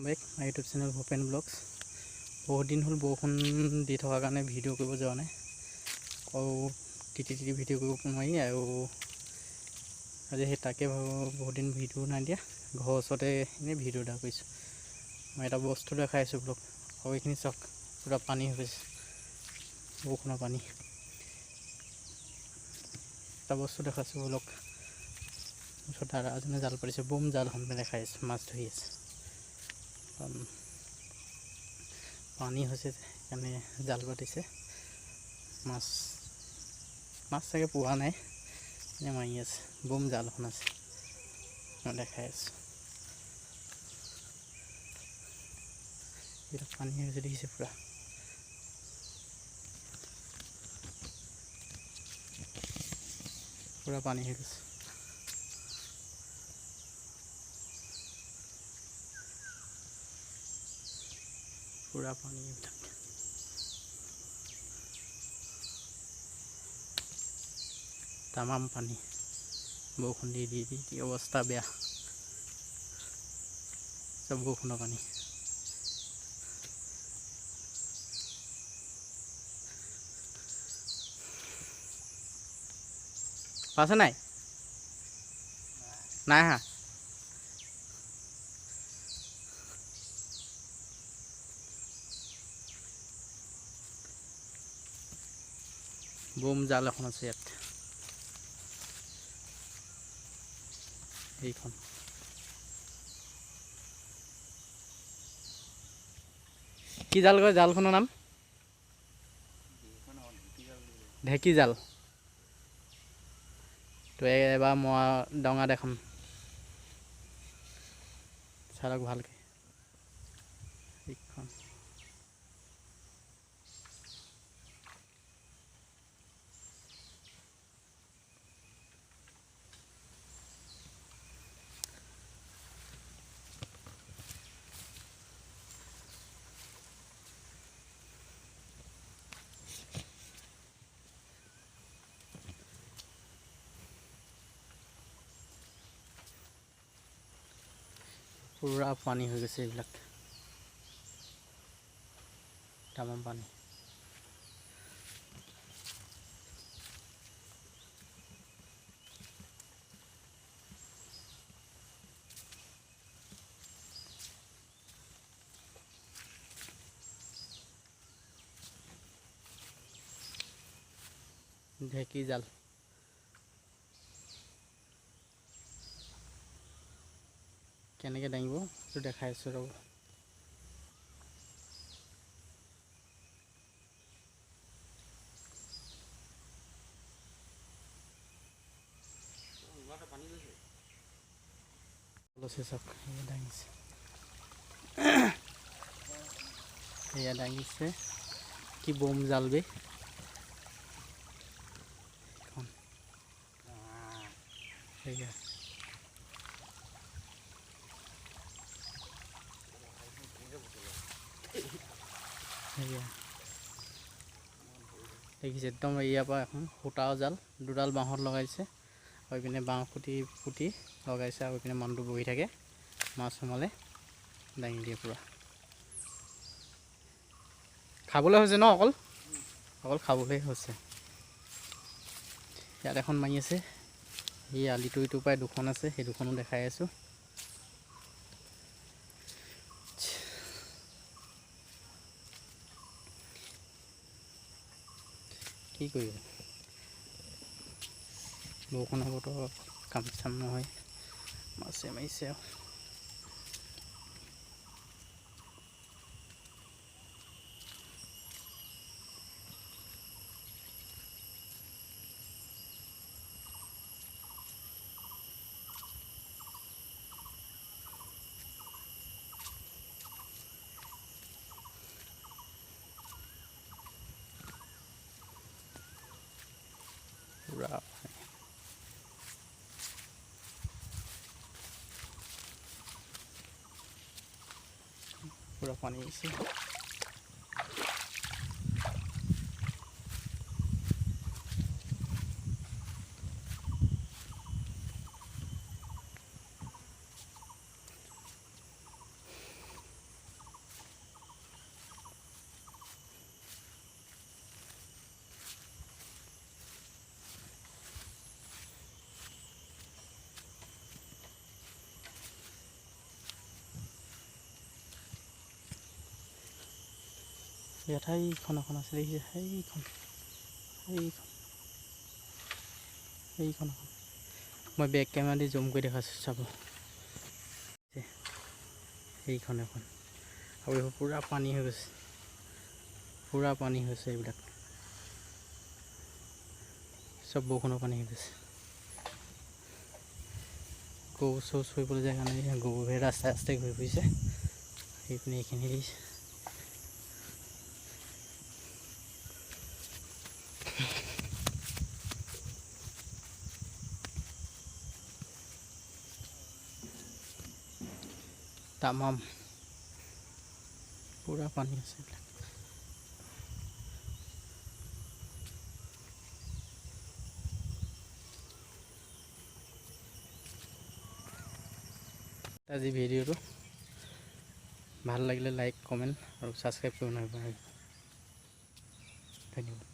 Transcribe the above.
Back my YouTube channel Bhupen vlogs. বহুত দিন হ'ল বৰষুণ দি থকাৰ কাৰণে ভিডিঅ' কৰিব যোৱা নাই, আৰু তিতি ভিডিঅ' কৰিব নোৱাৰি। আৰু আজি সেই তাকে বহুত দিন ভিডিঅ' নাই দিয়া, ঘৰৰ ওচৰতে এনেই ভিডিঅ' এটা কৰিছোঁ। মই এটা বস্তু দেখাই আছোঁ ব্লগ, আৰু এইখিনি চাওক পূৰা পানী হৈ গৈছে, বৰষুণৰ পানী। এটা বস্তু দেখাইছোঁ ব্লগ, ওচৰত দাদা এজনে জাল পাতিছে, বুম জালখন দেখাই আছোঁ, মাছ ধৰি আছে। পানী হৈছে সেইকাৰণে জাল পাতিছে, মাছ চাগে পোৱা নাই, এনে মাৰি আছে। বুম জাল এখন আছে, মই দেখাই আছোঁ। এইবিলাক পানী হৈছে দেখিছে, পুৰা পানী হৈ গৈছে। পুৰা পানী এইবিলাক, তামাম পানী। বৰষুণ দি অৱস্থা বেয়া, চব বৰষুণৰ পানী। পাইছে নাই? নাই হা। বুম জাল এখন আছে ইয়াত, এইখন। কি জাল কয় জালখনৰ নাম? ঢেঁকী জাল। তো এবাৰ মই ডঙা দেখাম, চালক ভালকৈ। এইখন পুৰা পানী হৈ গৈছে, এইবিলাক তামাম পানী। ঢেঁকী জাল, কেনেকৈ দাঙিব সেইটো দেখাই আছোঁ ৰ'ব। চাওক এয়া দাঙিছে, এয়া দাঙিছে, কি বম জাল বে। এয়া দেখিছে, একদম ইয়াৰ পৰা এখন সূতাও জাল, দুডাল বাঁহত লগাইছে, আৰু এইপিনে বাঁহ পুতি লগাইছে, আৰু এইপিনে মানুহটো বহি থাকে, মাছ সোমালে দাঙি দিয়ে পূৰা। খাবলৈ হৈছে ন, অকল খাবলৈ হৈছে। ইয়াত এখন মাৰি আছে, এই আলিটো ইটোৰ পৰাই দুখন আছে, সেই দুখনো দেখাই আছোঁ। কি কৰিব, বৰষুণৰ বতৰ, কাম চাম নহয়, মাছে মাৰিছে আৰু। পুৰা পানী আহিছে। ইয়াত সেইখন এখন আছে দেখিছে, সেইখন এখন মই বেক কেমেৰা দি জুম কৰি দেখাইছোঁ চাব। সেইখন এখন আৰু এইবোৰ পূৰা পানী হৈ গৈছে, পূৰা পানী হৈছে, এইবিলাক চব বৰষুণৰ পানী হৈ গৈছে। গৰু চৰু চৰিবলৈ জেগা নাই, গৰুহে ৰাস্তাই ৰাস্তাই ঘূৰি ফুৰিছে। সেইপিনে এইখিনি দিছে। তামাম পূৰা পানী আছে এইবিলাক। আজি ভিডিঅ'টো ভাল লাগিলে লাইক কমেণ্ট আৰু ছাবস্ক্ৰাইব কৰিব নাপাহৰিব। ধন্যবাদ।